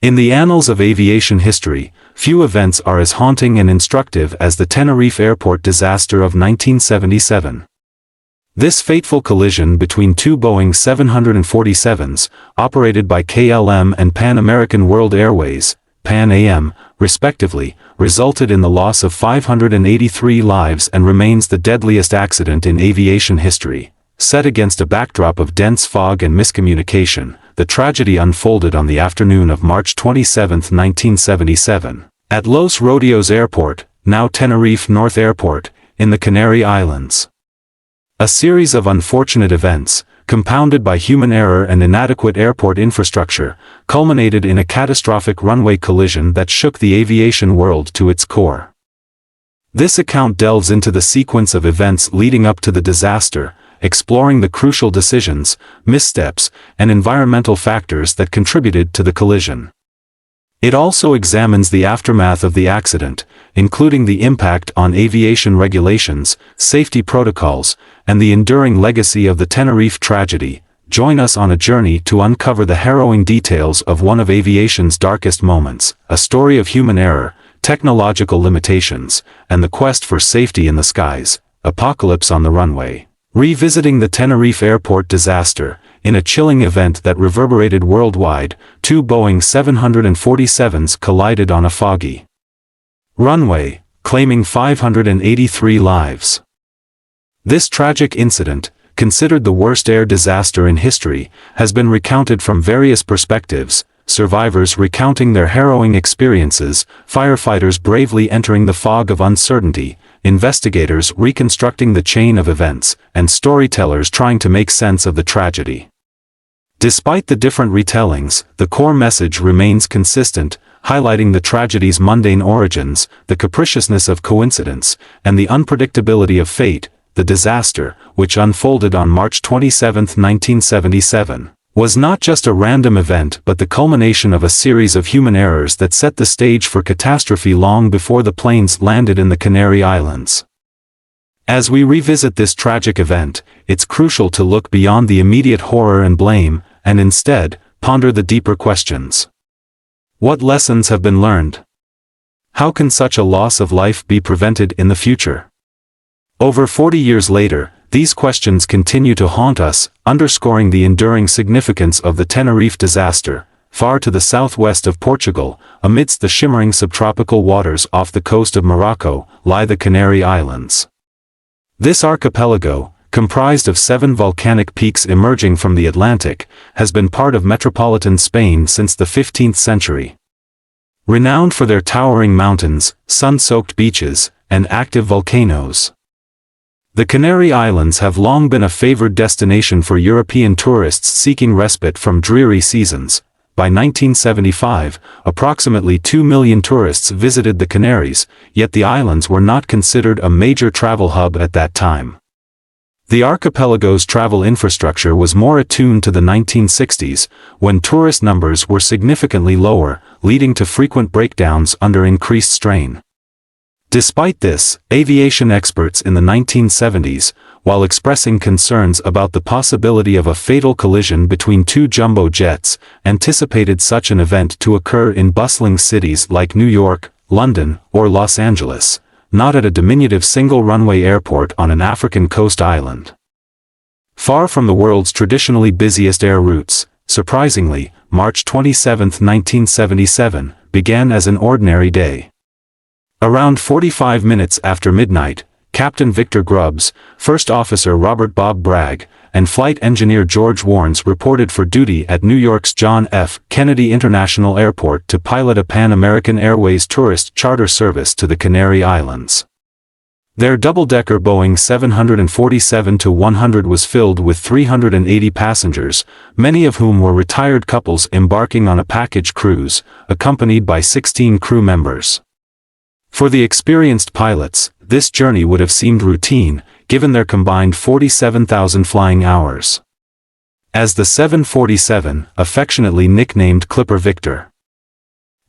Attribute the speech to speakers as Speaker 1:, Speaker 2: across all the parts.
Speaker 1: In the annals of aviation history, few events are as haunting and instructive as the Tenerife Airport disaster of 1977. This fateful collision between two Boeing 747s, operated by KLM and Pan American World Airways, Pan Am, respectively, resulted in the loss of 583 lives and remains the deadliest accident in aviation history. Set against a backdrop of dense fog and miscommunication, the tragedy unfolded on the afternoon of March 27, 1977, at Los Rodeos Airport, now Tenerife North Airport, in the Canary Islands. A series of unfortunate events, compounded by human error and inadequate airport infrastructure, culminated in a catastrophic runway collision that shook the aviation world to its core. This account delves into the sequence of events leading up to the disaster, exploring the crucial decisions, missteps, and environmental factors that contributed to the collision. It also examines the aftermath of the accident, including the impact on aviation regulations, safety protocols, and the enduring legacy of the Tenerife tragedy. Join us on a journey to uncover the harrowing details of one of aviation's darkest moments, a story of human error, technological limitations, and the quest for safety in the skies. Apocalypse on the runway. Revisiting the Tenerife Airport disaster, in a chilling event that reverberated worldwide, two Boeing 747s collided on a foggy runway, claiming 583 lives. This tragic incident, considered the worst air disaster in history, has been recounted from various perspectives, survivors recounting their harrowing experiences, firefighters bravely entering the fog of uncertainty, investigators reconstructing the chain of events, and storytellers trying to make sense of the tragedy. Despite the different retellings, the core message remains consistent, highlighting the tragedy's mundane origins, the capriciousness of coincidence, and the unpredictability of fate. The disaster, which unfolded on March 27, 1977, was not just a random event but the culmination of a series of human errors that set the stage for catastrophe long before the planes landed in the Canary Islands. As we revisit this tragic event, it's crucial to look beyond the immediate horror and blame, and instead, ponder the deeper questions. What lessons have been learned? How can such a loss of life be prevented in the future? Over 40 years later, these questions continue to haunt us, underscoring the enduring significance of the Tenerife disaster. Far to the southwest of Portugal, amidst the shimmering subtropical waters off the coast of Morocco, lie the Canary Islands. This archipelago, comprised of 7 volcanic peaks emerging from the Atlantic, has been part of metropolitan Spain since the 15th century. Renowned for their towering mountains, sun-soaked beaches, and active volcanoes, the Canary Islands have long been a favored destination for European tourists seeking respite from dreary seasons. By 1975, approximately 2 million tourists visited the Canaries, yet the islands were not considered a major travel hub at that time. The archipelago's travel infrastructure was more attuned to the 1960s, when tourist numbers were significantly lower, leading to frequent breakdowns under increased strain. Despite this, aviation experts in the 1970s, while expressing concerns about the possibility of a fatal collision between two jumbo jets, anticipated such an event to occur in bustling cities like New York, London, or Los Angeles, not at a diminutive single-runway airport on an African coast island. Far from the world's traditionally busiest air routes, surprisingly, March 27, 1977, began as an ordinary day. Around 45 minutes after midnight, Captain Victor Grubbs, First Officer Robert Bob Bragg, and Flight Engineer George Warnes reported for duty at New York's John F. Kennedy International Airport to pilot a Pan American Airways tourist charter service to the Canary Islands. Their double-decker Boeing 747-100 was filled with 380 passengers, many of whom were retired couples embarking on a package cruise, accompanied by 16 crew members. For the experienced pilots, this journey would have seemed routine, given their combined 47,000 flying hours. As the 747, affectionately nicknamed Clipper Victor,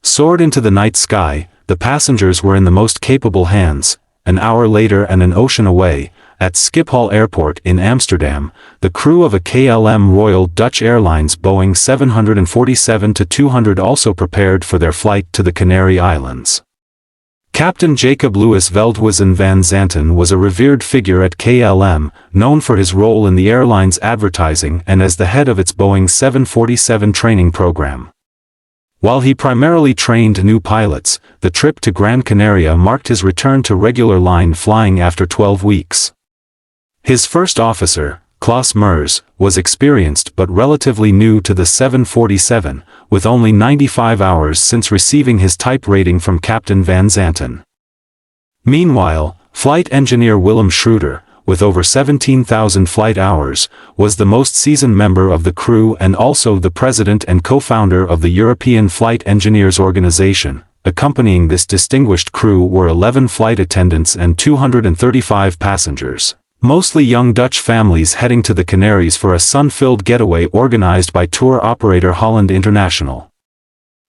Speaker 1: soared into the night sky, the passengers were in the most capable hands. An hour later and an ocean away, at Schiphol Airport in Amsterdam, the crew of a KLM Royal Dutch Airlines Boeing 747-200 also prepared for their flight to the Canary Islands. Captain Jacob Louis Veldhuizen van Zanten was a revered figure at KLM, known for his role in the airline's advertising and as the head of its Boeing 747 training program. While he primarily trained new pilots, the trip to Gran Canaria marked his return to regular line flying after 12 weeks. His first officer, Klaus Mers, was experienced but relatively new to the 747, with only 95 hours since receiving his type rating from Captain Van Zanten. Meanwhile, flight engineer Willem Schroeder, with over 17,000 flight hours, was the most seasoned member of the crew and also the president and co-founder of the European Flight Engineers Organization. Accompanying this distinguished crew were 11 flight attendants and 235 passengers, mostly young Dutch families heading to the Canaries for a sun-filled getaway organized by tour operator Holland International.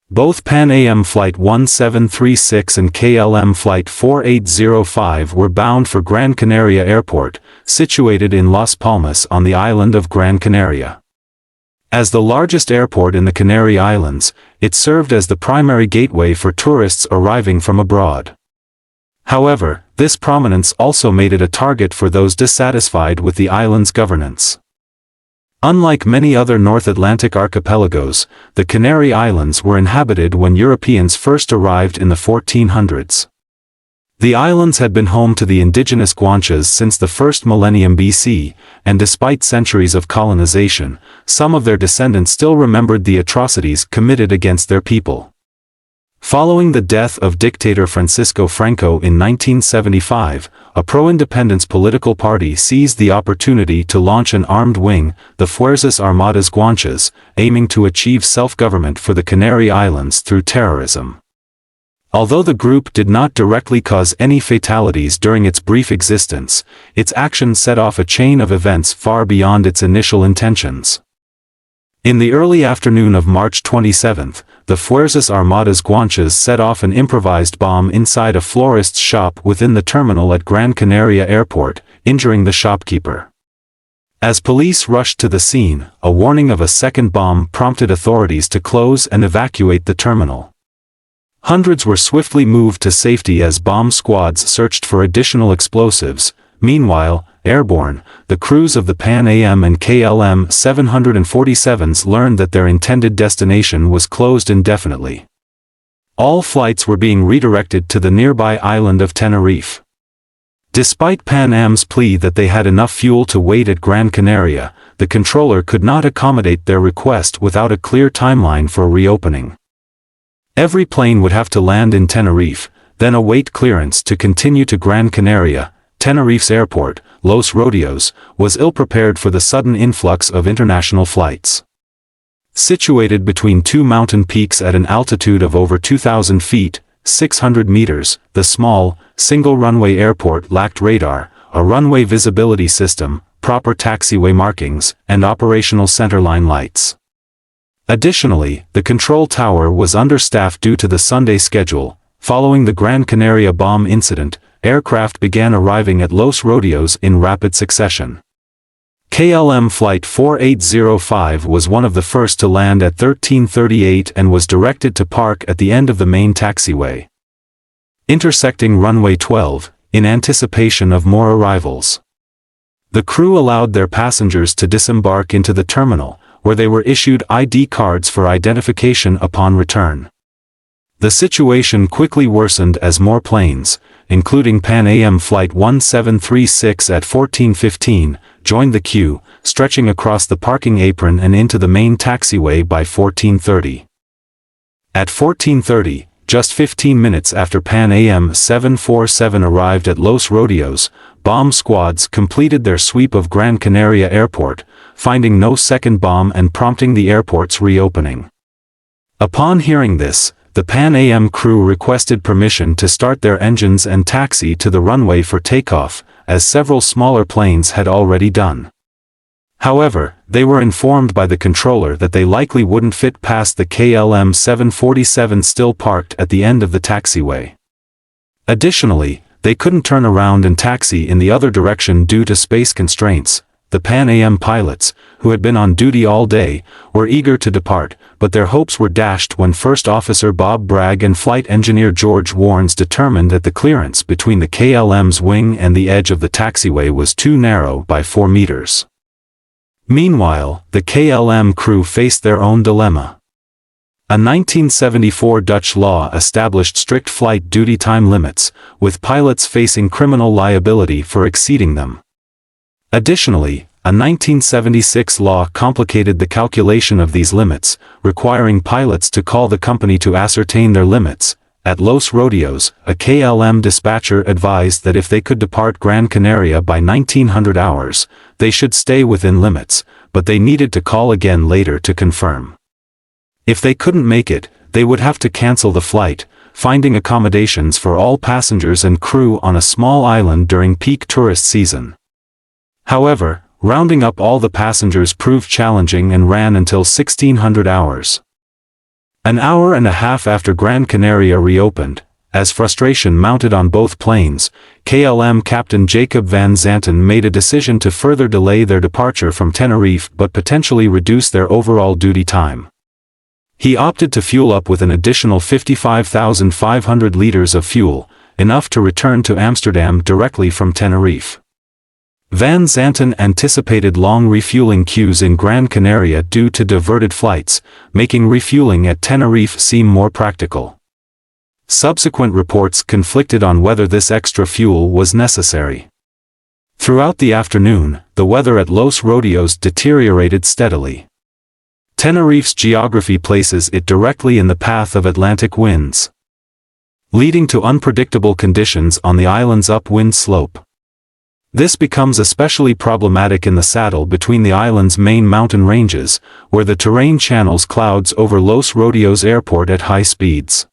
Speaker 1: Both Pan Am Flight 1736 and KLM Flight 4805 were bound for Gran Canaria Airport, situated in Las Palmas on the island of Gran Canaria. As the largest airport in the Canary Islands, it served as the primary gateway for tourists arriving from abroad. However, this prominence also made it a target for those dissatisfied with the island's governance. Unlike many other North Atlantic archipelagos, the Canary Islands were inhabited when Europeans first arrived in the 1400s. The islands had been home to the indigenous Guanches since the first millennium BC, and despite centuries of colonization, some of their descendants still remembered the atrocities committed against their people. Following the death of dictator Francisco Franco in 1975, a pro-independence political party seized the opportunity to launch an armed wing, the Fuerzas Armadas Guanches, aiming to achieve self-government for the Canary Islands through terrorism. Although the group did not directly cause any fatalities during its brief existence, its actions set off a chain of events far beyond its initial intentions. In the early afternoon of March 27, the Fuerzas Armadas Guanches set off an improvised bomb inside a florist's shop within the terminal at Gran Canaria Airport, injuring the shopkeeper. As police rushed to the scene, a warning of a second bomb prompted authorities to close and evacuate the terminal. Hundreds were swiftly moved to safety as bomb squads searched for additional explosives. Meanwhile, airborne, the crews of the Pan Am and KLM 747s learned that their intended destination was closed indefinitely. All flights were being redirected to the nearby island of Tenerife. Despite Pan Am's plea that they had enough fuel to wait at Gran Canaria, the controller could not accommodate their request without a clear timeline for reopening. Every plane would have to land in Tenerife, then await clearance to continue to Gran Canaria. Tenerife's airport, Los Rodeos, was ill-prepared for the sudden influx of international flights. Situated between two mountain peaks at an altitude of over 2,000 feet, 600 meters, the small, single-runway airport lacked radar, a runway visibility system, proper taxiway markings, and operational centerline lights. Additionally, the control tower was understaffed due to the Sunday schedule. Following the Gran Canaria bomb incident, aircraft began arriving at Los Rodeos in rapid succession. KLM Flight 4805 was one of the first to land at 13:38 and was directed to park at the end of the main taxiway, intersecting runway 12, in anticipation of more arrivals. The crew allowed their passengers to disembark into the terminal, where they were issued ID cards for identification upon return. The situation quickly worsened as more planes, including Pan Am Flight 1736 at 14:15, joined the queue, stretching across the parking apron and into the main taxiway by 14:30. At 14:30, just 15 minutes after Pan Am 747 arrived at Los Rodeos, bomb squads completed their sweep of Gran Canaria Airport, finding no second bomb and prompting the airport's reopening. Upon hearing this, the Pan Am crew requested permission to start their engines and taxi to the runway for takeoff, as several smaller planes had already done. However, they were informed by the controller that they likely wouldn't fit past the KLM 747 still parked at the end of the taxiway. Additionally, they couldn't turn around and taxi in the other direction due to space constraints. The Pan Am pilots, who had been on duty all day, were eager to depart, but their hopes were dashed when First Officer Bob Bragg and Flight Engineer George Warnes determined that the clearance between the KLM's wing and the edge of the taxiway was too narrow by 4 meters. Meanwhile, the KLM crew faced their own dilemma. A 1974 Dutch law established strict flight duty time limits, with pilots facing criminal liability for exceeding them. Additionally, a 1976 law complicated the calculation of these limits, requiring pilots to call the company to ascertain their limits. At Los Rodeos, a KLM dispatcher advised that if they could depart Gran Canaria by 1900 hours, they should stay within limits, but they needed to call again later to confirm. If they couldn't make it, they would have to cancel the flight, finding accommodations for all passengers and crew on a small island during peak tourist season. However, rounding up all the passengers proved challenging and ran until 1600 hours. An hour and a half after Gran Canaria reopened, as frustration mounted on both planes, KLM Captain Jacob van Zanten made a decision to further delay their departure from Tenerife but potentially reduce their overall duty time. He opted to fuel up with an additional 55,500 liters of fuel, enough to return to Amsterdam directly from Tenerife. Van Zanten anticipated long refueling queues in Gran Canaria due to diverted flights, making refueling at Tenerife seem more practical. Subsequent reports conflicted on whether this extra fuel was necessary. Throughout the afternoon, the weather at Los Rodeos deteriorated steadily. Tenerife's geography places it directly in the path of Atlantic winds, leading to unpredictable conditions on the island's upwind slope. This becomes especially problematic in the saddle between the island's main mountain ranges, where the terrain channels clouds over Los Rodeos Airport at high speeds.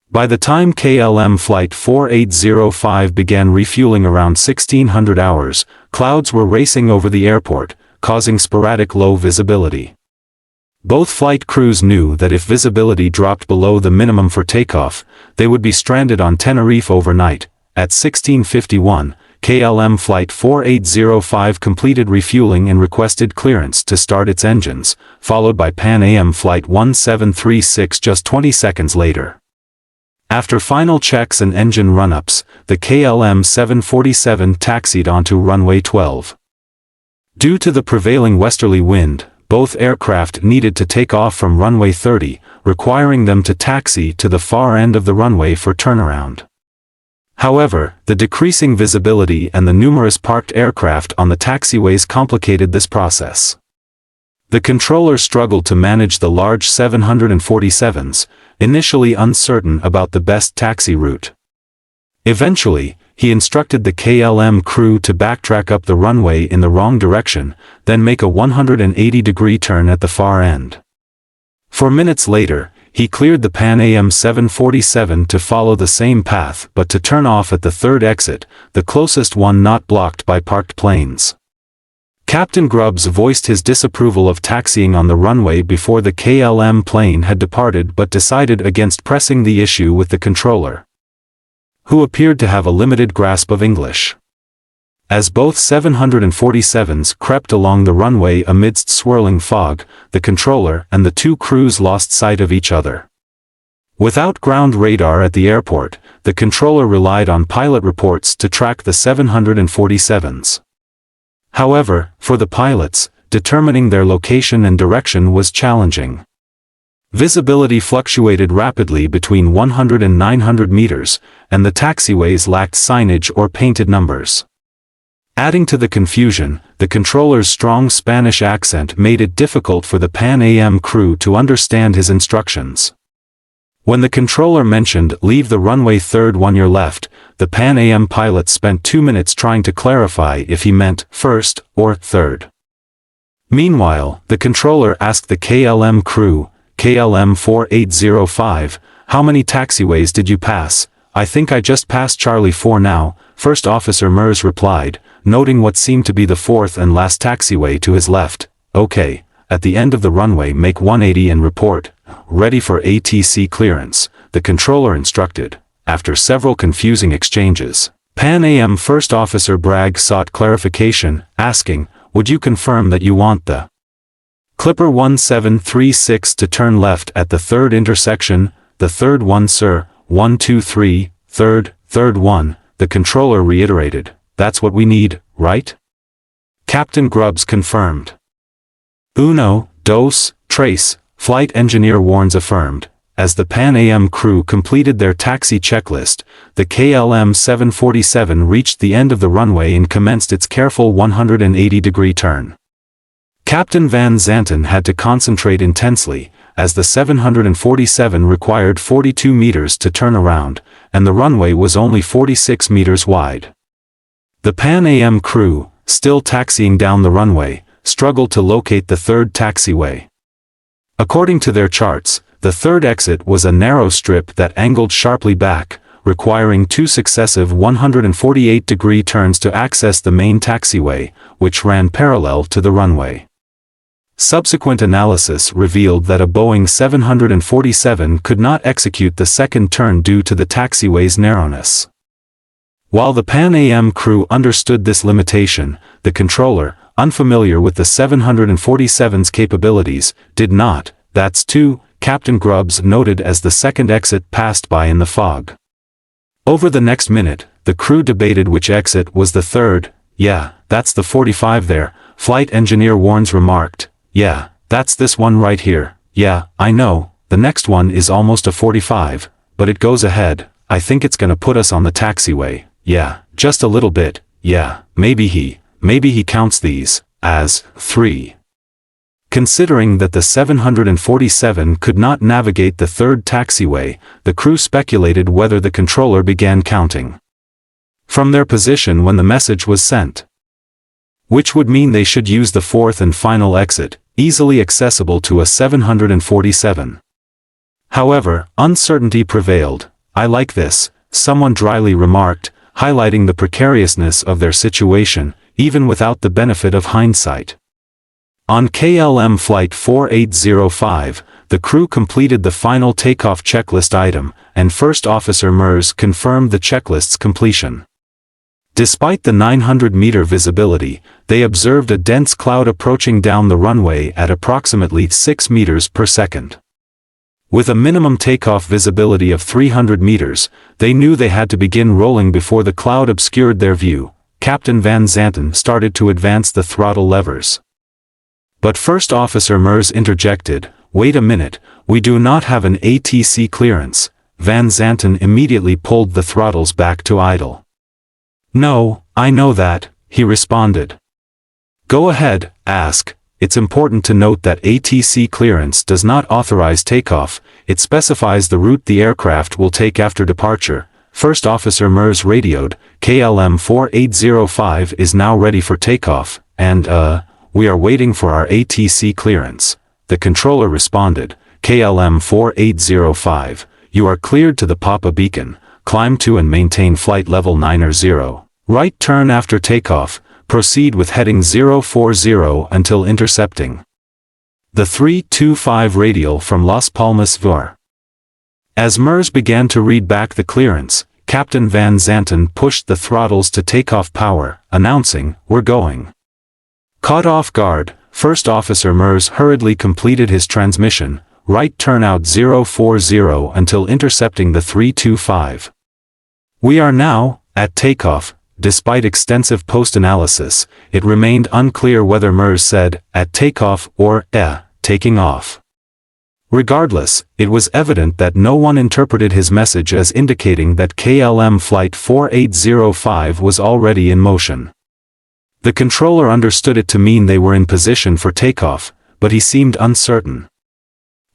Speaker 1: By the time KLM Flight 4805 began refueling around 1600 hours, clouds were racing over the airport, causing sporadic low visibility. Both flight crews knew that if visibility dropped below the minimum for takeoff, they would be stranded on Tenerife overnight. At 1651, KLM Flight 4805 completed refueling and requested clearance to start its engines, followed by Pan Am Flight 1736 just 20 seconds later. After final checks and engine run-ups, the KLM 747 taxied onto runway 12. Due to the prevailing westerly wind, both aircraft needed to take off from runway 30, requiring them to taxi to the far end of the runway for turnaround. However, the decreasing visibility and the numerous parked aircraft on the taxiways complicated this process. The controller struggled to manage the large 747s, initially uncertain about the best taxi route. Eventually, he instructed the KLM crew to backtrack up the runway in the wrong direction, then make a 180-degree turn at the far end. 4 minutes later, he cleared the Pan Am 747 to follow the same path but to turn off at the third exit, the closest one not blocked by parked planes. Captain Grubbs voiced his disapproval of taxiing on the runway before the KLM plane had departed but decided against pressing the issue with the controller, who appeared to have a limited grasp of English. As both 747s crept along the runway amidst swirling fog, the controller and the two crews lost sight of each other. Without ground radar at the airport, the controller relied on pilot reports to track the 747s. However, for the pilots, determining their location and direction was challenging. Visibility fluctuated rapidly between 100 and 900 meters, and the taxiways lacked signage or painted numbers. Adding to the confusion, the controller's strong Spanish accent made it difficult for the Pan Am crew to understand his instructions. When the controller mentioned "leave the runway third on your left," the Pan Am pilot spent 2 minutes trying to clarify if he meant first or third. Meanwhile, the controller asked the KLM crew, KLM 4805, "How many taxiways did you pass?" "I think I just passed Charlie 4 now," First Officer Mers replied, noting what seemed to be the fourth and last taxiway to his left. "Okay, at the end of the runway make 180 and report, ready for ATC clearance," the controller instructed. after several confusing exchanges. Pan Am First Officer Bragg sought clarification, asking, "Would you confirm that you want the Clipper 1736 to turn left at the third intersection?" "The third one, sir. 123, third one," the controller reiterated. "That's what we need, right?" Captain Grubbs confirmed. "Uno, dos, tres," flight engineer Warnes affirmed. As the Pan Am crew completed their taxi checklist, the KLM 747 reached the end of the runway and commenced its careful 180-degree turn. Captain Van Zanten had to concentrate intensely, as the 747 required 42 meters to turn around, and the runway was only 46 meters wide. The Pan Am crew, still taxiing down the runway, struggled to locate the third taxiway. According to their charts, the third exit was a narrow strip that angled sharply back, requiring two successive 148-degree turns to access the main taxiway, which ran parallel to the runway. Subsequent analysis revealed that a Boeing 747 could not execute the second turn due to the taxiway's narrowness. While the Pan Am crew understood this limitation, the controller, unfamiliar with the 747's capabilities, did not. "That's two," Captain Grubbs noted as the second exit passed by in the fog. Over the next minute, the crew debated which exit was the third. "Yeah, that's the 45 there," flight engineer Warnes remarked. "Yeah, that's this one right here. Yeah, I know, the next one is almost a 45, but it goes ahead. I think it's gonna put us on the taxiway. Yeah, just a little bit. Yeah, maybe he counts these as 3. Considering that the 747 could not navigate the third taxiway, the crew speculated whether the controller began counting from their position when the message was sent, which would mean they should use the fourth and final exit, easily accessible to a 747. However, uncertainty prevailed. "I like this," someone dryly remarked, highlighting the precariousness of their situation, even without the benefit of hindsight. On KLM Flight 4805, the crew completed the final takeoff checklist item, and First Officer Mers confirmed the checklist's completion. Despite the 900-meter visibility, they observed a dense cloud approaching down the runway at approximately 6 meters per second. With a minimum takeoff visibility of 300 meters, they knew they had to begin rolling before the cloud obscured their view. Captain Van Zanten started to advance the throttle levers. But First Officer Mers interjected, "Wait a minute, we do not have an ATC clearance." Van Zanten immediately pulled the throttles back to idle. "No, I know that," he responded. "Go ahead, ask. It's important to note that ATC clearance does not authorize takeoff, it specifies the route the aircraft will take after departure." First Officer Mers radioed, "KLM 4805 is now ready for takeoff, and we are waiting for our ATC clearance." The controller responded, "KLM 4805, you are cleared to the Papa beacon, climb to and maintain flight level 900. Right turn after takeoff, proceed with heading 040 until intercepting the 325 radial from Las Palmas Var." As Mers began to read back the clearance, Captain Van Zanten pushed the throttles to takeoff power, announcing, "We're going." Caught off guard, First Officer Mers hurriedly completed his transmission, "Right turn out 040 until intercepting the 325. We are now at takeoff." Despite extensive post-analysis, it remained unclear whether Mers said, "at takeoff" or taking off. Regardless, it was evident that no one interpreted his message as indicating that KLM Flight 4805 was already in motion. The controller understood it to mean they were in position for takeoff, but he seemed uncertain.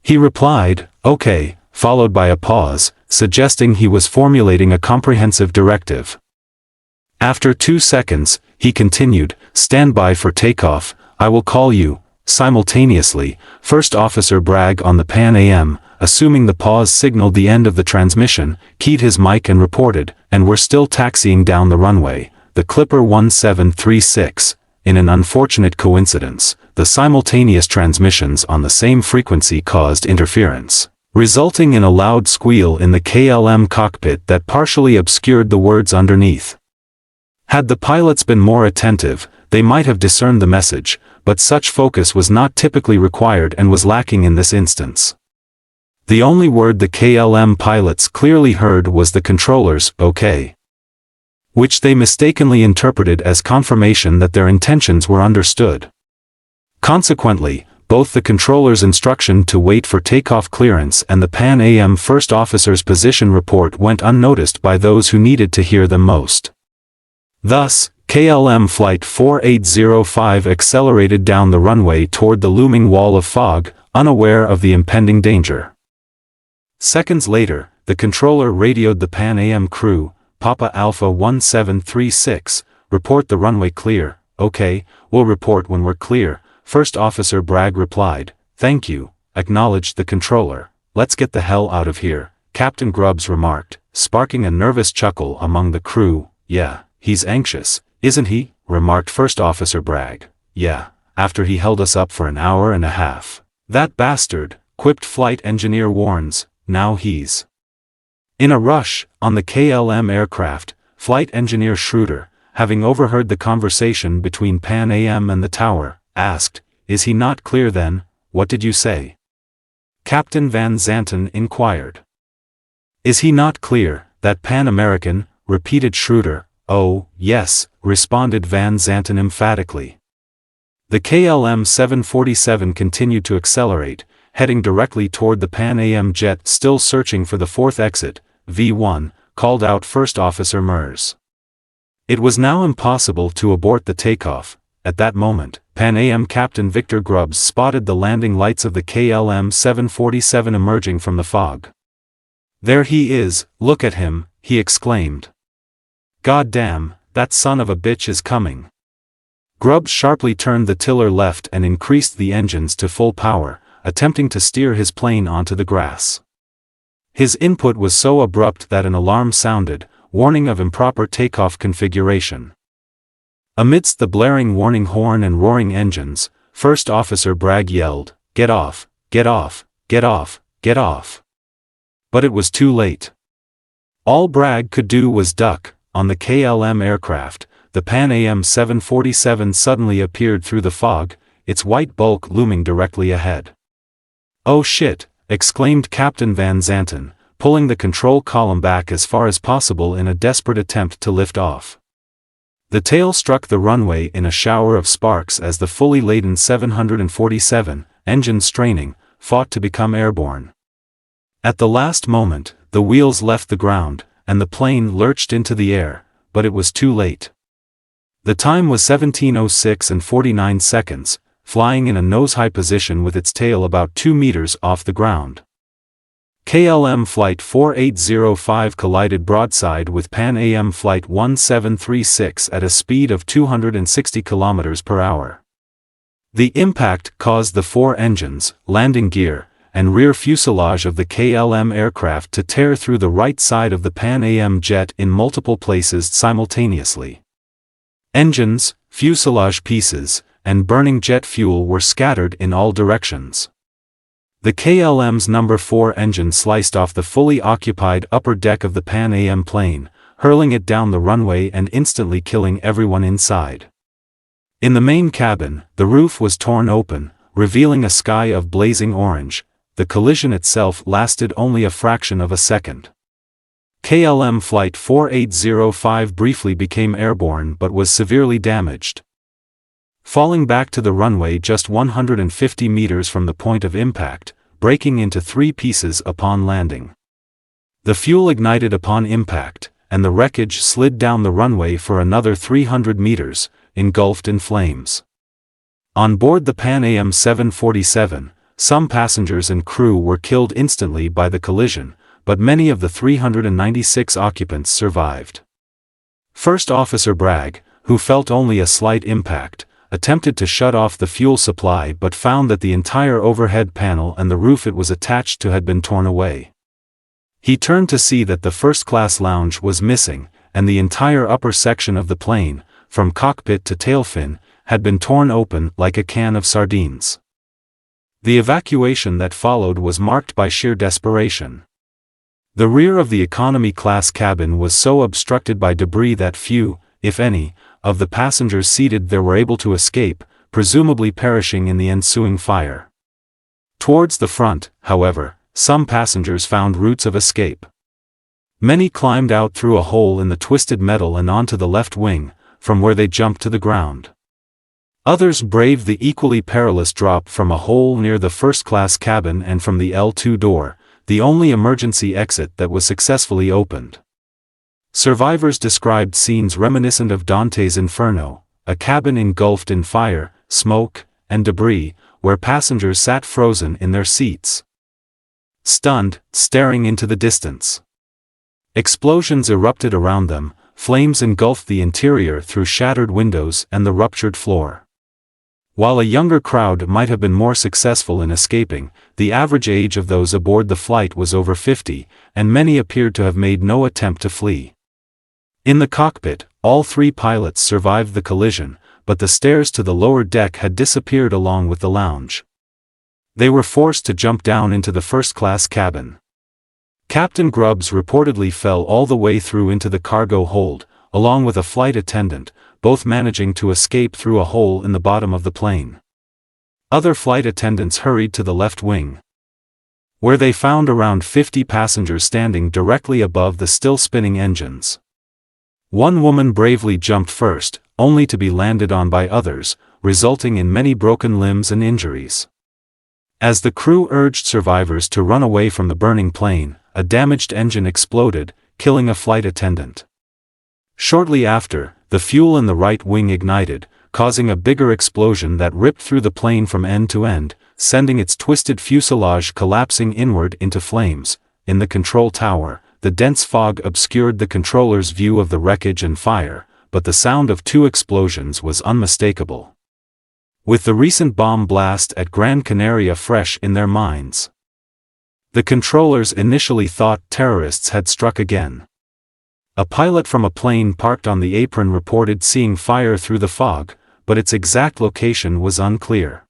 Speaker 1: He replied, "Okay," followed by a pause, suggesting he was formulating a comprehensive directive. After 2 seconds, he continued, "Stand by for takeoff, I will call you." Simultaneously, First Officer Bragg on the Pan Am, assuming the pause signaled the end of the transmission, keyed his mic and reported, "And we're still taxiing down the runway, the Clipper 1736. In an unfortunate coincidence, the simultaneous transmissions on the same frequency caused interference. resulting in a loud squeal in the KLM cockpit that partially obscured the words underneath. Had the pilots been more attentive, they might have discerned the message, but such focus was not typically required and was lacking in this instance. The only word the KLM pilots clearly heard was the controller's "okay," which they mistakenly interpreted as confirmation that their intentions were understood. Consequently, both the controller's instruction to wait for takeoff clearance and the Pan Am first officer's position report went unnoticed by those who needed to hear them most. Thus, KLM Flight 4805 accelerated down the runway toward the looming wall of fog, unaware of the impending danger. Seconds later, the controller radioed the Pan Am crew, Papa Alpha 1736, report the runway clear. "Okay, we'll report when we're clear," First Officer Bragg replied. "Thank you," acknowledged the controller. "Let's get the hell out of here," Captain Grubbs remarked, sparking a nervous chuckle among the crew. "Yeah, he's anxious, isn't he?" remarked First Officer Bragg. "Yeah, after he held us up for an hour and a half. That bastard," quipped Flight Engineer Warnes. "Now he's in a rush." On the KLM aircraft, Flight Engineer Schroeder, having overheard the conversation between Pan Am and the tower, asked, "Is he not clear then? What did you say?" Captain Van Zanten inquired. "Is he not clear, that Pan American?" repeated Schroeder. "Oh, yes," responded Van Zanten emphatically. The KLM 747 continued to accelerate, heading directly toward the Pan Am jet still searching for the fourth exit. V1, called out First Officer Mers. It was now impossible to abort the takeoff. At that moment, Pan Am Captain Victor Grubbs spotted the landing lights of the KLM 747 emerging from the fog. "There he is, look at him," he exclaimed. "God damn, that son of a bitch is coming." Grubbs sharply turned the tiller left and increased the engines to full power, attempting to steer his plane onto the grass. His input was so abrupt that an alarm sounded, warning of improper takeoff configuration. Amidst the blaring warning horn and roaring engines, First Officer Bragg yelled, "Get off, get off, get off, get off." But it was too late. All Bragg could do was duck. On the KLM aircraft, the Pan Am 747 suddenly appeared through the fog, its white bulk looming directly ahead. "Oh shit," exclaimed Captain Van Zanten, pulling the control column back as far as possible in a desperate attempt to lift off. The tail struck the runway in a shower of sparks as the fully laden 747, engine straining, fought to become airborne. At the last moment, the wheels left the ground, and the plane lurched into the air, but it was too late. The time was 17:06 and 49 seconds, flying in a nose-high position with its tail about 2 meters off the ground. KLM Flight 4805 collided broadside with Pan Am Flight 1736 at a speed of 260 km per hour. The impact caused the four engines, landing gear, and rear fuselage of the KLM aircraft to tear through the right side of the Pan Am jet in multiple places simultaneously. Engines, fuselage pieces, and burning jet fuel were scattered in all directions. The KLM's No. 4 engine sliced off the fully occupied upper deck of the Pan Am plane, hurling it down the runway and instantly killing everyone inside. In the main cabin, the roof was torn open, revealing a sky of blazing orange. The collision itself lasted only a fraction of a second. KLM Flight 4805 briefly became airborne but was severely damaged. Falling back to the runway just 150 meters from the point of impact, breaking into 3 pieces upon landing. The fuel ignited upon impact, and the wreckage slid down the runway for another 300 meters, engulfed in flames. On board the Pan Am 747, some passengers and crew were killed instantly by the collision, but many of the 396 occupants survived. First Officer Bragg, who felt only a slight impact, attempted to shut off the fuel supply but found that the entire overhead panel and the roof it was attached to had been torn away. He turned to see that the first-class lounge was missing, and the entire upper section of the plane, from cockpit to tailfin, had been torn open like a can of sardines. The evacuation that followed was marked by sheer desperation. The rear of the economy class cabin was so obstructed by debris that few, if any, of the passengers seated there were able to escape, presumably perishing in the ensuing fire. Towards the front, however, some passengers found routes of escape. Many climbed out through a hole in the twisted metal and onto the left wing, from where they jumped to the ground. Others braved the equally perilous drop from a hole near the first-class cabin and from the L2 door, the only emergency exit that was successfully opened. Survivors described scenes reminiscent of Dante's Inferno, a cabin engulfed in fire, smoke, and debris, where passengers sat frozen in their seats, stunned, staring into the distance. Explosions erupted around them, flames engulfed the interior through shattered windows and the ruptured floor. While a younger crowd might have been more successful in escaping, the average age of those aboard the flight was over 50, and many appeared to have made no attempt to flee. In the cockpit, all 3 pilots survived the collision, but the stairs to the lower deck had disappeared along with the lounge. They were forced to jump down into the first-class cabin. Captain Grubbs reportedly fell all the way through into the cargo hold, along with a flight attendant, both managing to escape through a hole in the bottom of the plane. Other flight attendants hurried to the left wing, where they found around 50 passengers standing directly above the still spinning engines. One woman bravely jumped first, only to be landed on by others, resulting in many broken limbs and injuries. As the crew urged survivors to run away from the burning plane, a damaged engine exploded, killing a flight attendant. Shortly after, the fuel in the right wing ignited, causing a bigger explosion that ripped through the plane from end to end, sending its twisted fuselage collapsing inward into flames. In the control tower, the dense fog obscured the controller's view of the wreckage and fire, but the sound of 2 explosions was unmistakable. With the recent bomb blast at Gran Canaria fresh in their minds, the controllers initially thought terrorists had struck again. A pilot from a plane parked on the apron reported seeing fire through the fog, but its exact location was unclear.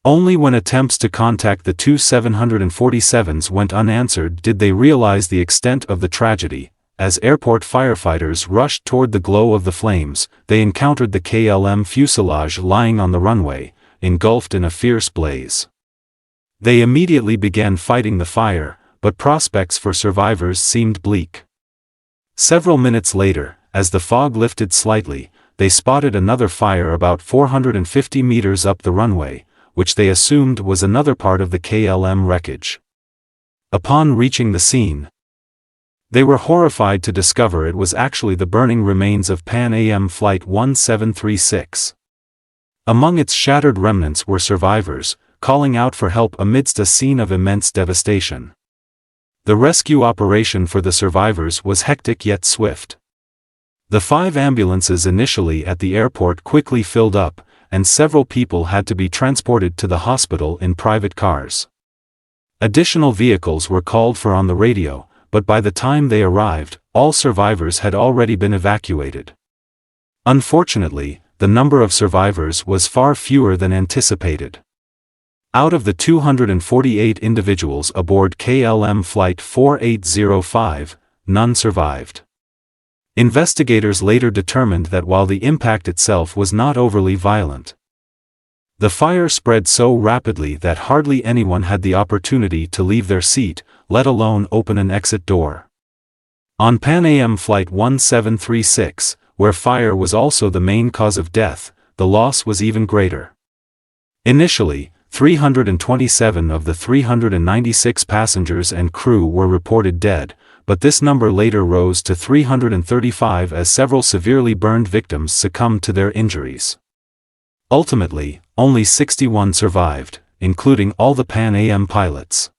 Speaker 1: Only when attempts to contact the 2 747s went unanswered did they realize the extent of the tragedy. As airport firefighters rushed toward the glow of the flames, they encountered the KLM fuselage lying on the runway, engulfed in a fierce blaze. They immediately began fighting the fire, but prospects for survivors seemed bleak. Several minutes later, as the fog lifted slightly, they spotted another fire about 450 meters up the runway, which they assumed was another part of the KLM wreckage. Upon reaching the scene, they were horrified to discover it was actually the burning remains of Pan Am Flight 1736. Among its shattered remnants were survivors, calling out for help amidst a scene of immense devastation. The rescue operation for the survivors was hectic yet swift. The 5 ambulances initially at the airport quickly filled up, and several people had to be transported to the hospital in private cars. Additional vehicles were called for on the radio, but by the time they arrived, all survivors had already been evacuated. Unfortunately, the number of survivors was far fewer than anticipated. Out of the 248 individuals aboard KLM Flight 4805, none survived. Investigators later determined that while the impact itself was not overly violent, the fire spread so rapidly that hardly anyone had the opportunity to leave their seat, let alone open an exit door. On Pan Am Flight 1736, where fire was also the main cause of death, the loss was even greater. Initially, 327 of the 396 passengers and crew were reported dead, but this number later rose to 335 as several severely burned victims succumbed to their injuries. Ultimately, only 61 survived, including all the Pan Am pilots.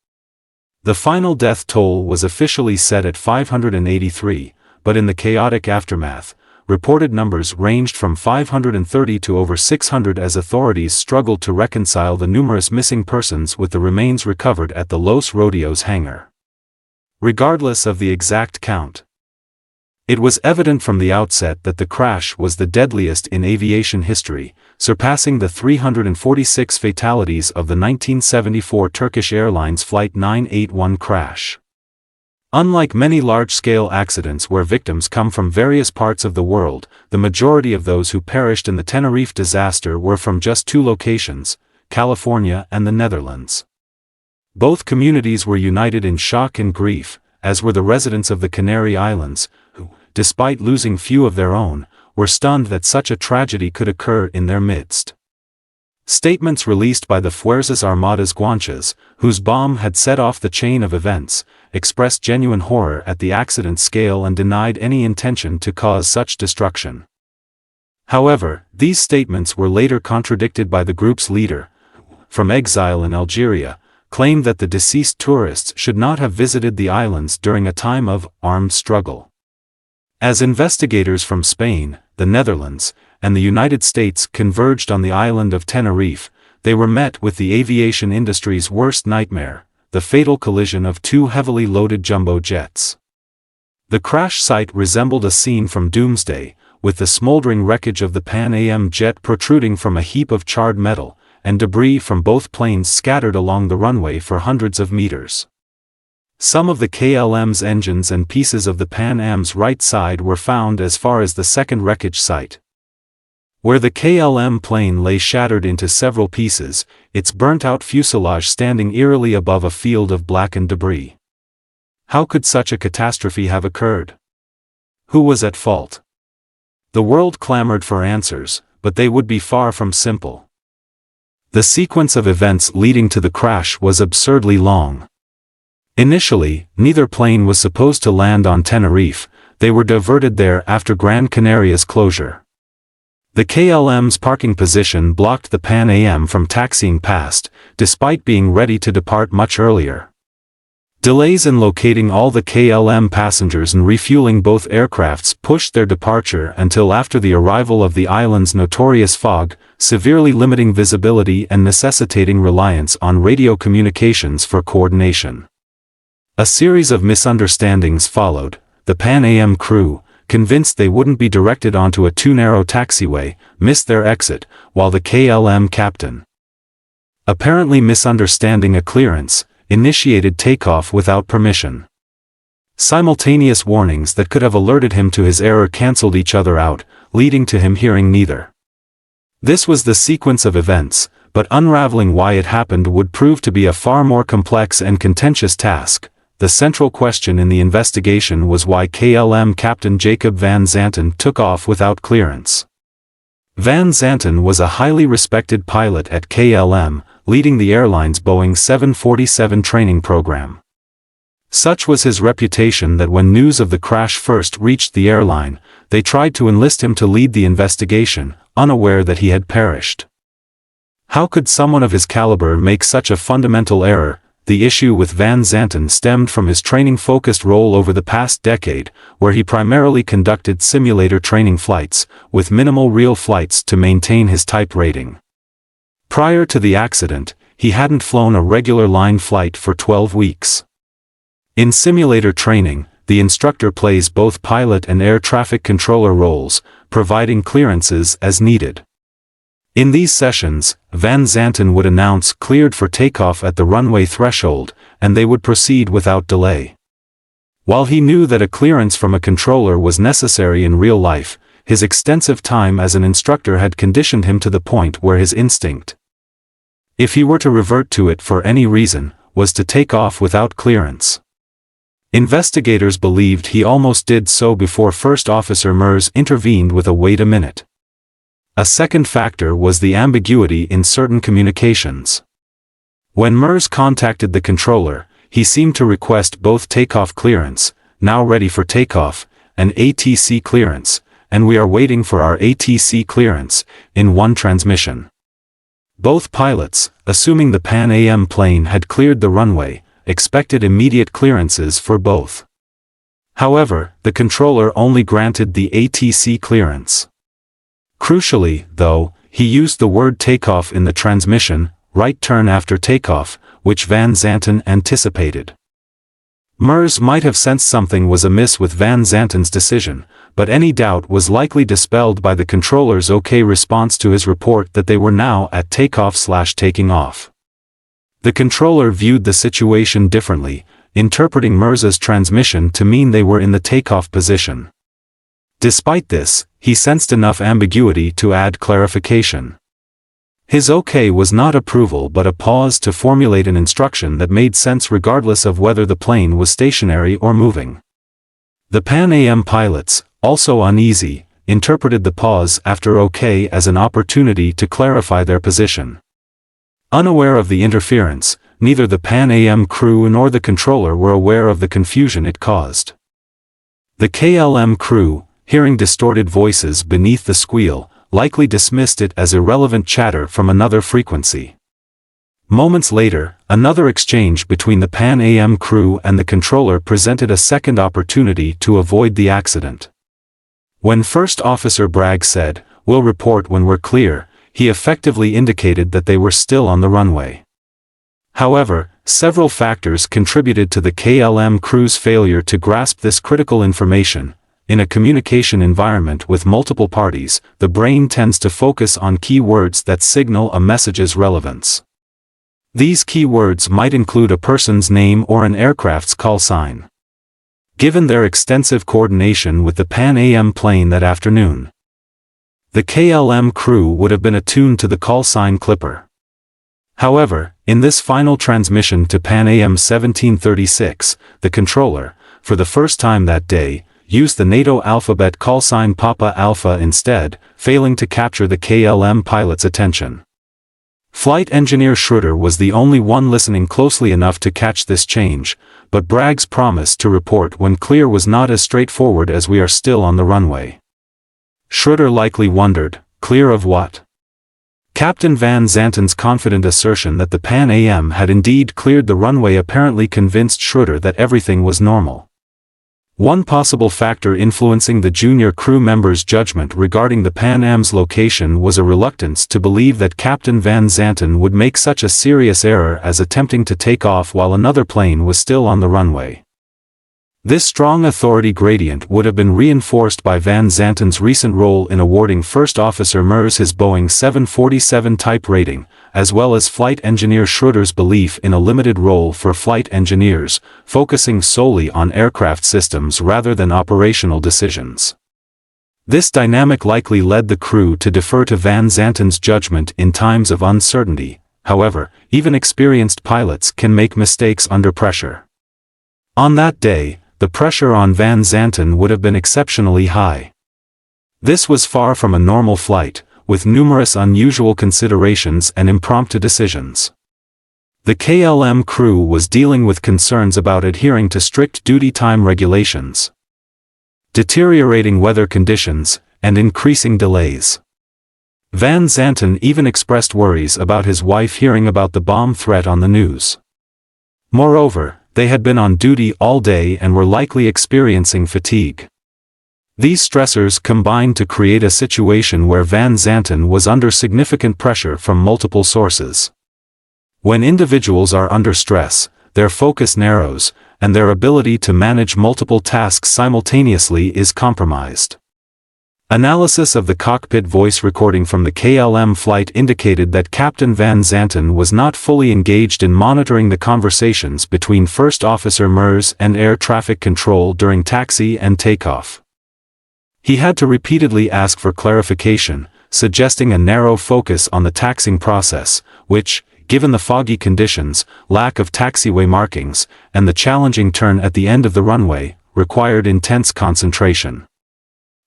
Speaker 1: The final death toll was officially set at 583, but in the chaotic aftermath, reported numbers ranged from 530 to over 600 as authorities struggled to reconcile the numerous missing persons with the remains recovered at the Los Rodeos hangar. Regardless of the exact count, it was evident from the outset that the crash was the deadliest in aviation history, surpassing the 346 fatalities of the 1974 Turkish Airlines Flight 981 crash. Unlike many large-scale accidents where victims come from various parts of the world, the majority of those who perished in the Tenerife disaster were from just two locations, California and the Netherlands. Both communities were united in shock and grief, as were the residents of the Canary Islands, who, despite losing few of their own, were stunned that such a tragedy could occur in their midst. Statements released by the Fuerzas Armadas Guanches, whose bomb had set off the chain of events, expressed genuine horror at the accident's scale and denied any intention to cause such destruction. However, these statements were later contradicted by the group's leader, from exile in Algeria, claimed that the deceased tourists should not have visited the islands during a time of armed struggle. As investigators from Spain, the Netherlands, and the United States converged on the island of Tenerife, they were met with the aviation industry's worst nightmare, the fatal collision of two heavily loaded jumbo jets. The crash site resembled a scene from Doomsday, with the smoldering wreckage of the Pan Am jet protruding from a heap of charred metal, and debris from both planes scattered along the runway for hundreds of meters. Some of the KLM's engines and pieces of the Pan Am's right side were found as far as the second wreckage site. Where the KLM plane lay shattered into several pieces, its burnt-out fuselage standing eerily above a field of blackened debris. How could such a catastrophe have occurred? Who was at fault? The world clamored for answers, but they would be far from simple. The sequence of events leading to the crash was absurdly long. Initially, neither plane was supposed to land on Tenerife. They were diverted there after Gran Canaria's closure. The KLM's parking position blocked the Pan Am from taxiing past, despite being ready to depart much earlier. Delays in locating all the KLM passengers and refueling both aircrafts pushed their departure until after the arrival of the island's notorious fog, severely limiting visibility and necessitating reliance on radio communications for coordination. A series of misunderstandings followed. The Pan Am crew, convinced they wouldn't be directed onto a too-narrow taxiway, missed their exit, while the KLM captain, apparently misunderstanding a clearance, initiated takeoff without permission. Simultaneous warnings that could have alerted him to his error cancelled each other out, leading to him hearing neither. This was the sequence of events, but unraveling why it happened would prove to be a far more complex and contentious task. The central question in the investigation was why KLM Captain Jacob van Zanten took off without clearance. Van Zanten was a highly respected pilot at KLM, leading the airline's Boeing 747 training program. Such was his reputation that when news of the crash first reached the airline, they tried to enlist him to lead the investigation, unaware that he had perished. How could someone of his caliber make such a fundamental error? The issue with Van Zanten stemmed from his training-focused role over the past decade, where he primarily conducted simulator training flights, with minimal real flights to maintain his type rating. Prior to the accident, he hadn't flown a regular line flight for 12 weeks. In simulator training, the instructor plays both pilot and air traffic controller roles, providing clearances as needed. In these sessions, Van Zanten would announce cleared for takeoff at the runway threshold, and they would proceed without delay. While he knew that a clearance from a controller was necessary in real life, his extensive time as an instructor had conditioned him to the point where his instinct, if he were to revert to it for any reason, was to take off without clearance. Investigators believed he almost did so before First Officer Mers intervened with a "wait a minute." A second factor was the ambiguity in certain communications. When Mers contacted the controller, he seemed to request both takeoff clearance, now ready for takeoff, and ATC clearance, and we are waiting for our ATC clearance, in one transmission. Both pilots, assuming the Pan Am plane had cleared the runway, expected immediate clearances for both. However, the controller only granted the ATC clearance. Crucially, though, he used the word takeoff in the transmission, right turn after takeoff, which Van Zanten anticipated. Mers might have sensed something was amiss with Van Zanten's decision, but any doubt was likely dispelled by the controller's okay response to his report that they were now at takeoff/taking off. The controller viewed the situation differently, interpreting Mers's transmission to mean they were in the takeoff position. Despite this, he sensed enough ambiguity to add clarification. His okay was not approval but a pause to formulate an instruction that made sense regardless of whether the plane was stationary or moving. The Pan Am pilots, also uneasy, interpreted the pause after okay as an opportunity to clarify their position. Unaware of the interference, neither the Pan Am crew nor the controller were aware of the confusion it caused. The KLM crew, hearing distorted voices beneath the squeal, likely dismissed it as irrelevant chatter from another frequency. Moments later, another exchange between the Pan Am crew and the controller presented a second opportunity to avoid the accident. When First Officer Bragg said, "We'll report when we're clear," he effectively indicated that they were still on the runway. However, several factors contributed to the KLM crew's failure to grasp this critical information. In a communication environment with multiple parties, the brain tends to focus on key words that signal a message's relevance. These key words might include a person's name or an aircraft's call sign. Given their extensive coordination with the Pan Am plane that afternoon, the KLM crew would have been attuned to the call sign Clipper. However, in this final transmission to Pan Am 1736, the controller, for the first time that day, used the NATO alphabet call sign Papa Alpha instead, failing to capture the KLM pilot's attention. Flight engineer Schroeder was the only one listening closely enough to catch this change, but Bragg's promise to report when clear was not as straightforward as "we are still on the runway." Schroeder likely wondered, clear of what? Captain Van Zanten's confident assertion that the Pan Am had indeed cleared the runway apparently convinced Schroeder that everything was normal. One possible factor influencing the junior crew member's judgment regarding the Pan Am's location was a reluctance to believe that Captain Van Zanten would make such a serious error as attempting to take off while another plane was still on the runway. This strong authority gradient would have been reinforced by Van Zanten's recent role in awarding First Officer Mers his Boeing 747 type rating, as well as flight engineer Schroeder's belief in a limited role for flight engineers, focusing solely on aircraft systems rather than operational decisions. This dynamic likely led the crew to defer to Van Zanten's judgment in times of uncertainty. However, even experienced pilots can make mistakes under pressure. On that day, the pressure on Van Zanten would have been exceptionally high. This was far from a normal flight, with numerous unusual considerations and impromptu decisions. The KLM crew was dealing with concerns about adhering to strict duty time regulations, deteriorating weather conditions, and increasing delays. Van Zanten even expressed worries about his wife hearing about the bomb threat on the news. Moreover, they had been on duty all day and were likely experiencing fatigue. These stressors combined to create a situation where Van Zanten was under significant pressure from multiple sources. When individuals are under stress, their focus narrows, and their ability to manage multiple tasks simultaneously is compromised. Analysis of the cockpit voice recording from the KLM flight indicated that Captain Van Zanten was not fully engaged in monitoring the conversations between First Officer Mers and air traffic control during taxi and takeoff. He had to repeatedly ask for clarification, suggesting a narrow focus on the taxiing process, which, given the foggy conditions, lack of taxiway markings, and the challenging turn at the end of the runway, required intense concentration.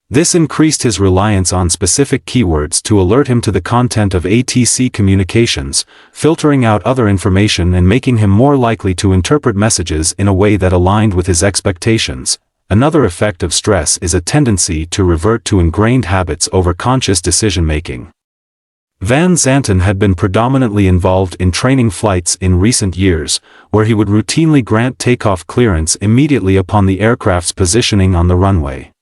Speaker 1: This increased his reliance on specific keywords to alert him to the content of ATC communications, filtering out other information and making him more likely to interpret messages in a way that aligned with his expectations. Another effect of stress is a tendency to revert to ingrained habits over conscious decision-making. Van Zanten had been predominantly involved in training flights in recent years, where he would routinely grant takeoff clearance immediately upon the aircraft's positioning on the runway.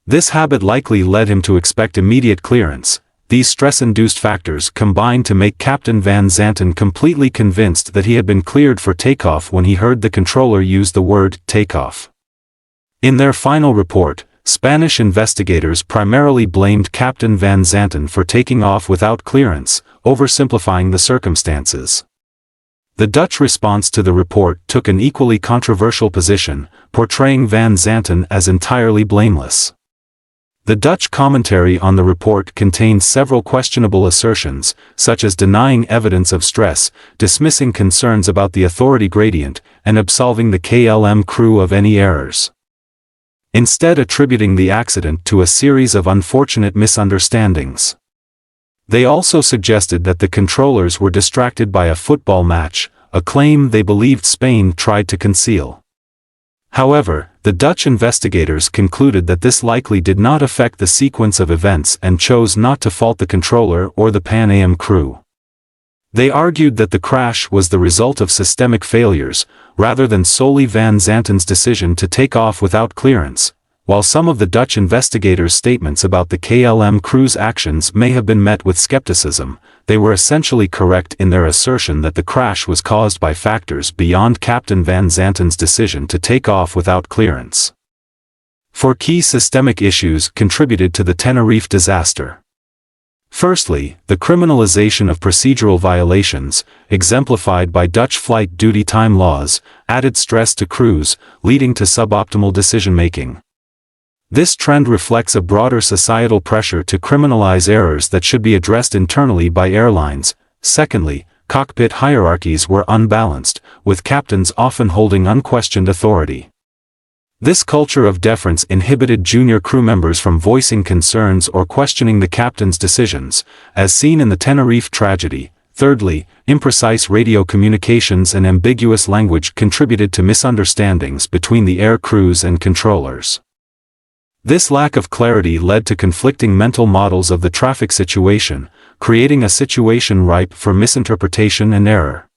Speaker 1: This habit likely led him to expect immediate clearance, these stress-induced factors combined to make Captain Van Zanten completely convinced that he had been cleared for takeoff when he heard the controller use the word takeoff. In their final report, Spanish investigators primarily blamed Captain Van Zanten for taking off without clearance, oversimplifying the circumstances. The Dutch response to the report took an equally controversial position, portraying Van Zanten as entirely blameless. The Dutch commentary on the report contained several questionable assertions, such as denying evidence of stress, dismissing concerns about the authority gradient, and absolving the KLM crew of any errors, instead attributing the accident to a series of unfortunate misunderstandings. They also suggested that the controllers were distracted by a football match, a claim they believed Spain tried to conceal. However, the Dutch investigators concluded that this likely did not affect the sequence of events and chose not to fault the controller or the Pan Am crew. They argued that the crash was the result of systemic failures, rather than solely Van Zanten's decision to take off without clearance. While some of the Dutch investigators' statements about the KLM crew's actions may have been met with skepticism, they were essentially correct in their assertion that the crash was caused by factors beyond Captain Van Zanten's decision to take off without clearance. Four key systemic issues contributed to the Tenerife disaster. Firstly, the criminalization of procedural violations, exemplified by Dutch flight duty time laws, added stress to crews, leading to suboptimal decision-making. This trend reflects a broader societal pressure to criminalize errors that should be addressed internally by airlines. Secondly, cockpit hierarchies were unbalanced, with captains often holding unquestioned authority. This culture of deference inhibited junior crew members from voicing concerns or questioning the captain's decisions, as seen in the Tenerife tragedy. Thirdly, imprecise radio communications and ambiguous language contributed to misunderstandings between the air crews and controllers. This lack of clarity led to conflicting mental models of the traffic situation, creating a situation ripe for misinterpretation and error.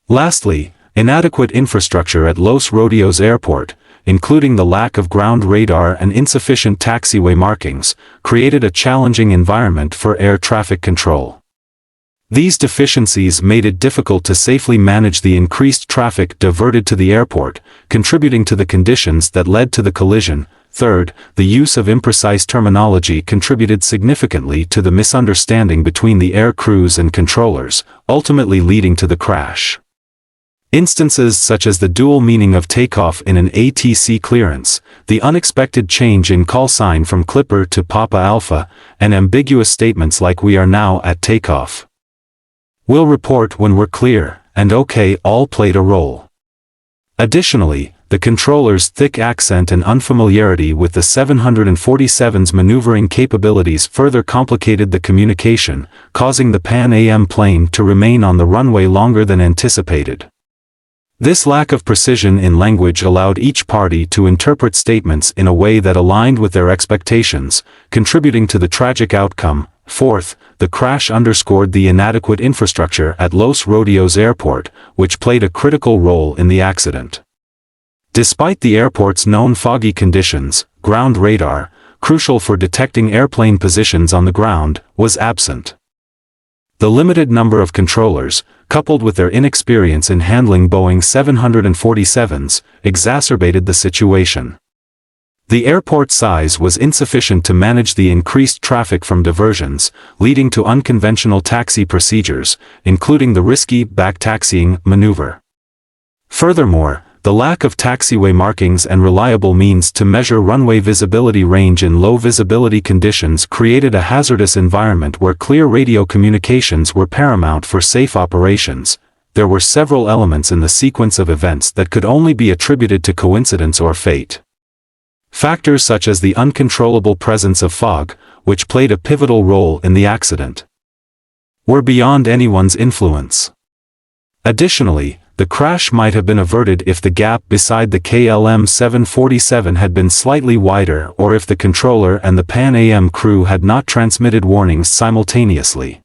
Speaker 1: Lastly, inadequate infrastructure at Los Rodeos Airport, including the lack of ground radar and insufficient taxiway markings, created a challenging environment for air traffic control. These deficiencies made it difficult to safely manage the increased traffic diverted to the airport, contributing to the conditions that led to the collision. Third, the use of imprecise terminology contributed significantly to the misunderstanding between the air crews and controllers, ultimately leading to the crash. Instances such as the dual meaning of takeoff in an ATC clearance, the unexpected change in call sign from Clipper to Papa Alpha, and ambiguous statements like "we are now at takeoff," "we'll report when we're clear," and "okay" all played a role. Additionally, the controller's thick accent and unfamiliarity with the 747's maneuvering capabilities further complicated the communication, causing the Pan Am plane to remain on the runway longer than anticipated. This lack of precision in language allowed each party to interpret statements in a way that aligned with their expectations, contributing to the tragic outcome. Fourth, the crash underscored the inadequate infrastructure at Los Rodeos Airport, which played a critical role in the accident. Despite the airport's known foggy conditions, ground radar, crucial for detecting airplane positions on the ground, was absent. The limited number of controllers, coupled with their inexperience in handling Boeing 747s, exacerbated the situation. The airport's size was insufficient to manage the increased traffic from diversions, leading to unconventional taxi procedures, including the risky backtaxiing maneuver. Furthermore, the lack of taxiway markings and reliable means to measure runway visibility range in low-visibility conditions created a hazardous environment where clear radio communications were paramount for safe operations. There were several elements in the sequence of events that could only be attributed to coincidence or fate. Factors such as the uncontrollable presence of fog, which played a pivotal role in the accident, were beyond anyone's influence. Additionally, the crash might have been averted if the gap beside the KLM 747 had been slightly wider or if the controller and the Pan Am crew had not transmitted warnings simultaneously.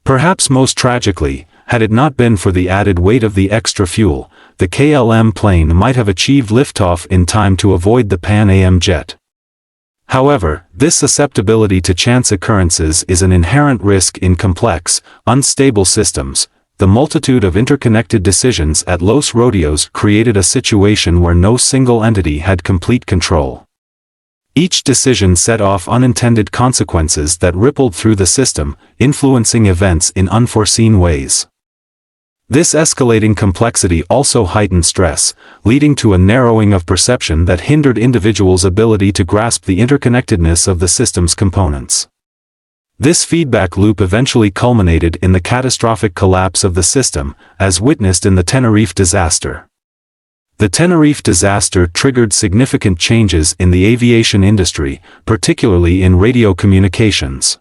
Speaker 1: Perhaps most tragically, had it not been for the added weight of the extra fuel, the KLM plane might have achieved liftoff in time to avoid the Pan Am jet. However, this susceptibility to chance occurrences is an inherent risk in complex, unstable systems. The multitude of interconnected decisions at Los Rodeos created a situation where no single entity had complete control. Each decision set off unintended consequences that rippled through the system, influencing events in unforeseen ways. This escalating complexity also heightened stress, leading to a narrowing of perception that hindered individuals' ability to grasp the interconnectedness of the system's components. This feedback loop eventually culminated in the catastrophic collapse of the system, as witnessed in the Tenerife disaster. The Tenerife disaster triggered significant changes in the aviation industry, particularly in radio communications.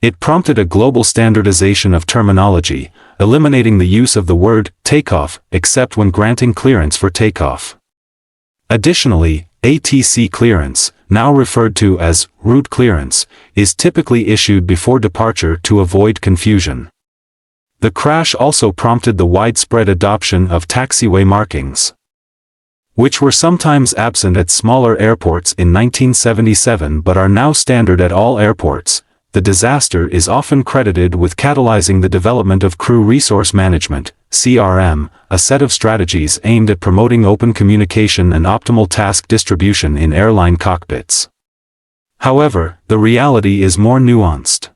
Speaker 1: It prompted a global standardization of terminology, eliminating the use of the word takeoff except when granting clearance for takeoff. Additionally, ATC clearance, now referred to as route clearance, is typically issued before departure to avoid confusion. The crash also prompted the widespread adoption of taxiway markings, which were sometimes absent at smaller airports in 1977 but are now standard at all airports. The disaster is often credited with catalyzing the development of Crew Resource Management, CRM, a set of strategies aimed at promoting open communication and optimal task distribution in airline cockpits. However, the reality is more nuanced.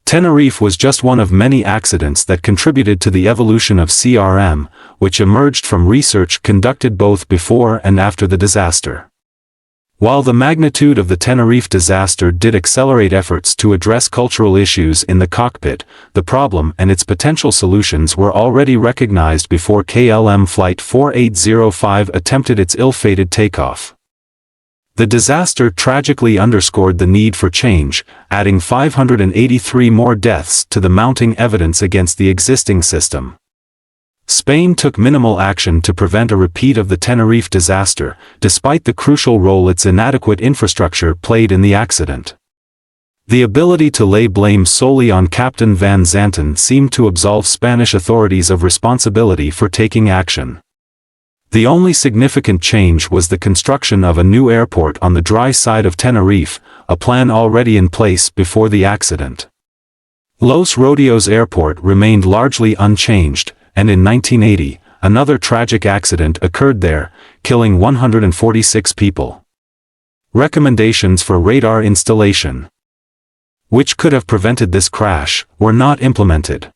Speaker 1: Tenerife was just one of many accidents that contributed to the evolution of CRM, which emerged from research conducted both before and after the disaster. While the magnitude of the Tenerife disaster did accelerate efforts to address cultural issues in the cockpit, the problem and its potential solutions were already recognized before KLM Flight 4805 attempted its ill-fated takeoff. The disaster tragically underscored the need for change, adding 583 more deaths to the mounting evidence against the existing system. Spain took minimal action to prevent a repeat of the Tenerife disaster, despite the crucial role its inadequate infrastructure played in the accident. The ability to lay blame solely on Captain Van Zanten seemed to absolve Spanish authorities of responsibility for taking action. The only significant change was the construction of a new airport on the dry side of Tenerife, a plan already in place before the accident. Los Rodeos Airport remained largely unchanged, and in 1980, another tragic accident occurred there, killing 146 people. Recommendations for radar installation, which could have prevented this crash, were not implemented.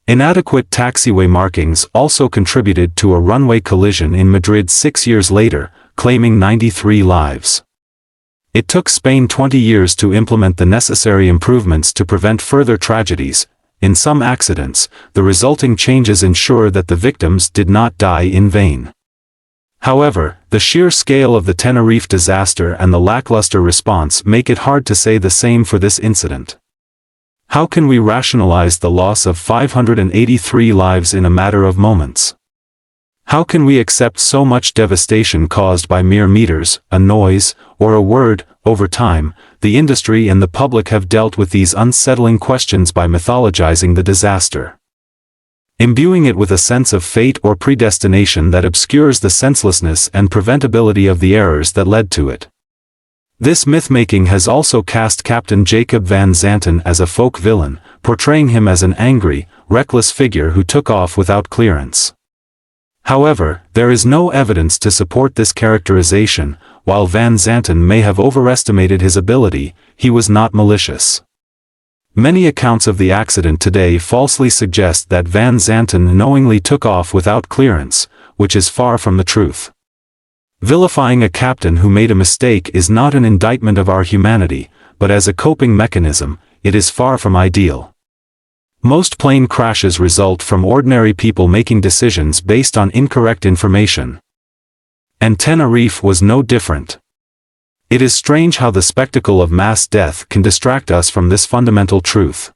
Speaker 1: Inadequate taxiway markings also contributed to a runway collision in Madrid 6 years later, claiming 93 lives. It took Spain 20 years to implement the necessary improvements to prevent further tragedies. In some accidents, the resulting changes ensure that the victims did not die in vain. However, the sheer scale of the Tenerife disaster and the lackluster response make it hard to say the same for this incident. How can we rationalize the loss of 583 lives in a matter of moments? How can we accept so much devastation caused by mere meters, a noise, or a word? Over time, the industry and the public have dealt with these unsettling questions by mythologizing the disaster, imbuing it with a sense of fate or predestination that obscures the senselessness and preventability of the errors that led to it. This myth-making has also cast Captain Jacob Van Zanten as a folk villain, portraying him as an angry, reckless figure who took off without clearance. However, there is no evidence to support this characterization. While Van Zanten may have overestimated his ability, he was not malicious. Many accounts of the accident today falsely suggest that Van Zanten knowingly took off without clearance, which is far from the truth. Vilifying a captain who made a mistake is not an indictment of our humanity, but as a coping mechanism, it is far from ideal. Most plane crashes result from ordinary people making decisions based on incorrect information. And Tenerife was no different. It is strange how the spectacle of mass death can distract us from this fundamental truth.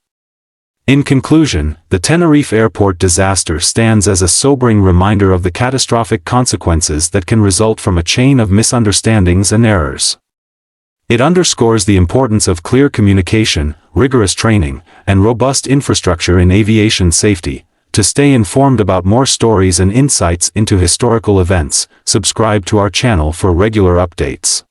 Speaker 1: In conclusion, the Tenerife Airport disaster stands as a sobering reminder of the catastrophic consequences that can result from a chain of misunderstandings and errors. It underscores the importance of clear communication, rigorous training, and robust infrastructure in aviation safety. To stay informed about more stories and insights into historical events, subscribe to our channel for regular updates.